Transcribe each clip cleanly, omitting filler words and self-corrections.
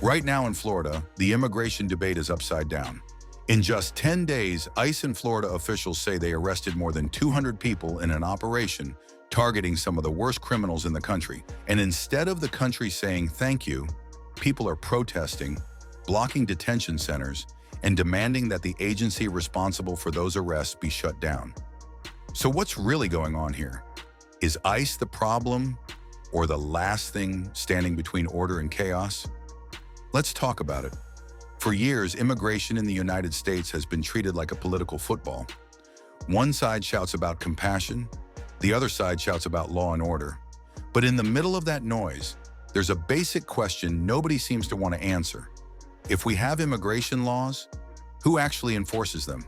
Right now in Florida, the immigration debate is upside down. In just 10 days, ICE and Florida officials say they arrested more than 200 people in an operation targeting some of the worst criminals in the country. And instead of the country saying thank you, people are protesting, blocking detention centers, and demanding that the agency responsible for those arrests be shut down. So what's really going on here? Is ICE the problem or the last thing standing between order and chaos? Let's talk about it. For years, immigration in the United States has been treated like a political football. One side shouts about compassion, the other side shouts about law and order. But in the middle of that noise, there's a basic question nobody seems to want to answer. If we have immigration laws, who actually enforces them?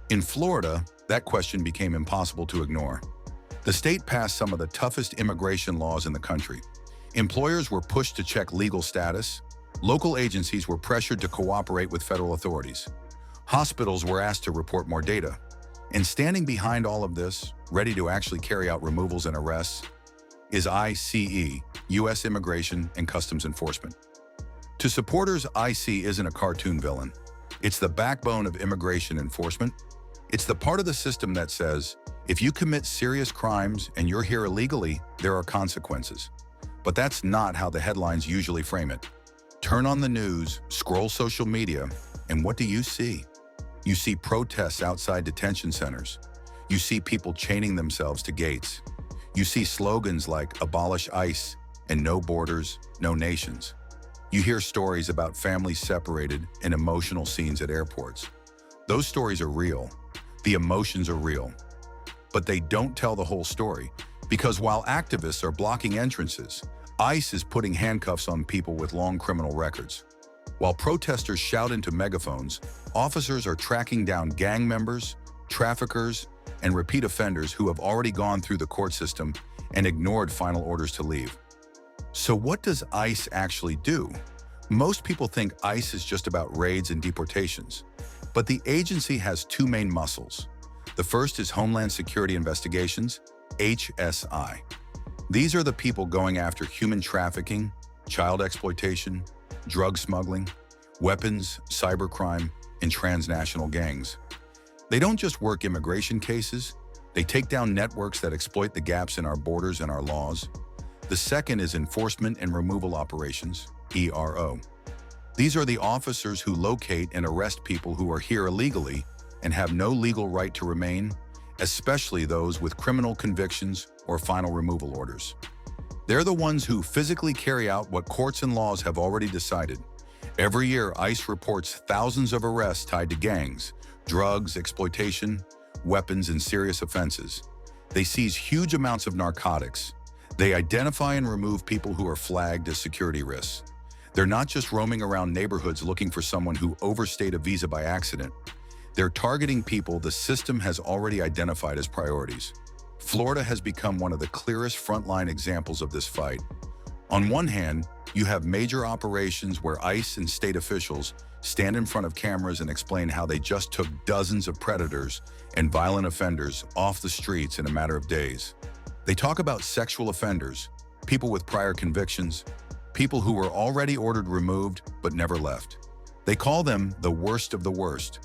In Florida, that question became impossible to ignore. The state passed some of the toughest immigration laws in the country. Employers were pushed to check legal status. Local agencies were pressured to cooperate with federal authorities. Hospitals were asked to report more data. And standing behind all of this, ready to actually carry out removals and arrests, is ICE, U.S. Immigration and Customs Enforcement. To supporters, ICE isn't a cartoon villain. It's the backbone of immigration enforcement. It's the part of the system that says, if you commit serious crimes and you're here illegally, there are consequences. But that's not how the headlines usually frame it. Turn on the news, scroll social media, and what do you see? You see protests outside detention centers. You see people chaining themselves to gates. You see slogans like abolish ICE and no borders, no nations. You hear stories about families separated and emotional scenes at airports. Those stories are real. The emotions are real. But they don't tell the whole story, because while activists are blocking entrances, ICE is putting handcuffs on people with long criminal records. While protesters shout into megaphones, officers are tracking down gang members, traffickers, and repeat offenders who have already gone through the court system and ignored final orders to leave. So what does ICE actually do? Most people think ICE is just about raids and deportations, but the agency has two main muscles. The first is Homeland Security Investigations, HSI. These are the people going after human trafficking, child exploitation, drug smuggling, weapons, cybercrime, and transnational gangs. They don't just work immigration cases, they take down networks that exploit the gaps in our borders and our laws. The second is Enforcement and Removal Operations, ERO. These are the officers who locate and arrest people who are here illegally and have no legal right to remain, especially those with criminal convictions or final removal orders. They're the ones who physically carry out what courts and laws have already decided. Every year, ICE reports thousands of arrests tied to gangs, drugs, exploitation, weapons, and serious offenses. They seize huge amounts of narcotics. They identify and remove people who are flagged as security risks. They're not just roaming around neighborhoods looking for someone who overstayed a visa by accident. They're targeting people the system has already identified as priorities. Florida has become one of the clearest frontline examples of this fight. On one hand, you have major operations where ICE and state officials stand in front of cameras and explain how they just took dozens of predators and violent offenders off the streets in a matter of days. They talk about sexual offenders, people with prior convictions, people who were already ordered removed but never left. They call them the worst of the worst.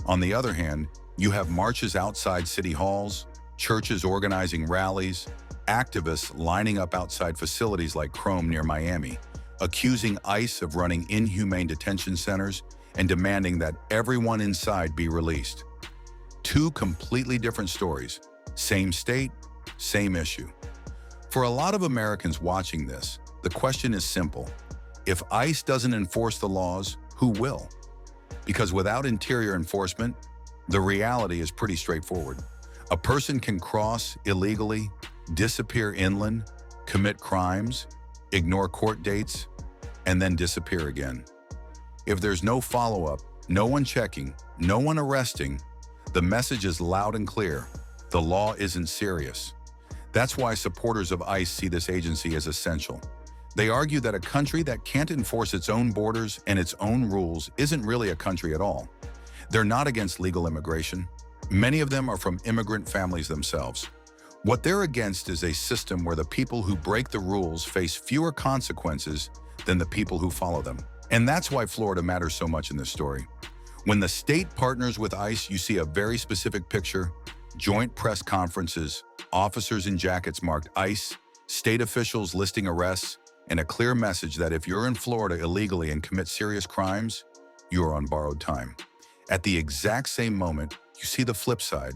On the other hand, you have marches outside city halls, churches organizing rallies, activists lining up outside facilities like Chrome near Miami, accusing ICE of running inhumane detention centers and demanding that everyone inside be released. Two completely different stories, same state, same issue. For a lot of Americans watching this, the question is simple. If ICE doesn't enforce the laws, who will? Because without interior enforcement, the reality is pretty straightforward. A person can cross illegally, disappear inland, commit crimes, ignore court dates, and then disappear again. If there's no follow-up, no one checking, no one arresting, the message is loud and clear. The law isn't serious. That's why supporters of ICE see this agency as essential. They argue that a country that can't enforce its own borders and its own rules isn't really a country at all. They're not against legal immigration. Many of them are from immigrant families themselves. What they're against is a system where the people who break the rules face fewer consequences than the people who follow them. And that's why Florida matters so much in this story. When the state partners with ICE, you see a very specific picture: joint press conferences, officers in jackets marked ICE, state officials listing arrests, and a clear message that if you're in Florida illegally and commit serious crimes, you are on borrowed time. At the exact same moment, you see the flip side: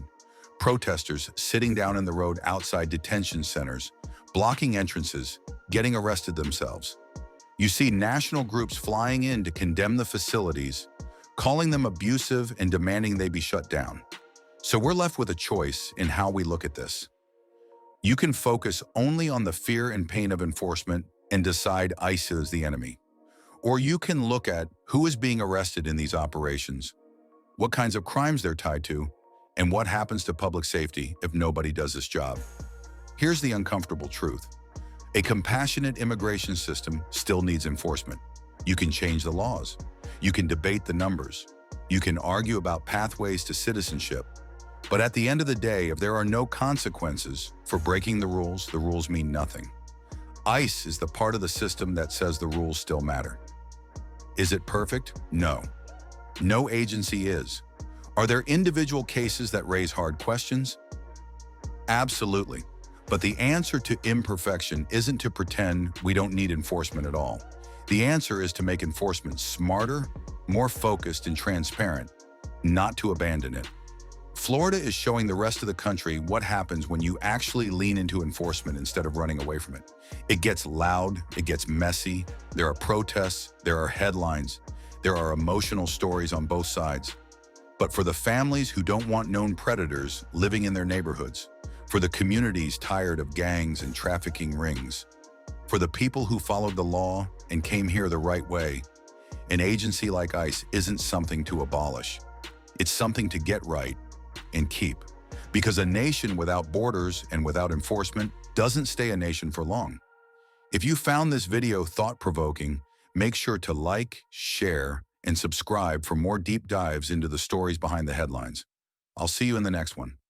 protesters sitting down in the road outside detention centers, blocking entrances, getting arrested themselves. You see national groups flying in to condemn the facilities, calling them abusive and demanding they be shut down. So we're left with a choice in how we look at this. You can focus only on the fear and pain of enforcement and decide ICE is the enemy. Or you can look at who is being arrested in these operations, what kinds of crimes they're tied to, and what happens to public safety if nobody does this job. Here's the uncomfortable truth. A compassionate immigration system still needs enforcement. You can change the laws. You can debate the numbers. You can argue about pathways to citizenship. But at the end of the day, if there are no consequences for breaking the rules mean nothing. ICE is the part of the system that says the rules still matter. Is it perfect? No. No agency is. Are there individual cases that raise hard questions? Absolutely. But the answer to imperfection isn't to pretend we don't need enforcement at all. The answer is to make enforcement smarter, more focused and transparent, not to abandon it. Florida is showing the rest of the country what happens when you actually lean into enforcement instead of running away from it. It gets loud, it gets messy, there are protests, there are headlines, there are emotional stories on both sides. But for the families who don't want known predators living in their neighborhoods, for the communities tired of gangs and trafficking rings, for the people who followed the law and came here the right way, an agency like ICE isn't something to abolish. It's something to get right and keep. Because a nation without borders and without enforcement doesn't stay a nation for long. If you found this video thought-provoking, make sure to like, share, and subscribe for more deep dives into the stories behind the headlines. I'll see you in the next one.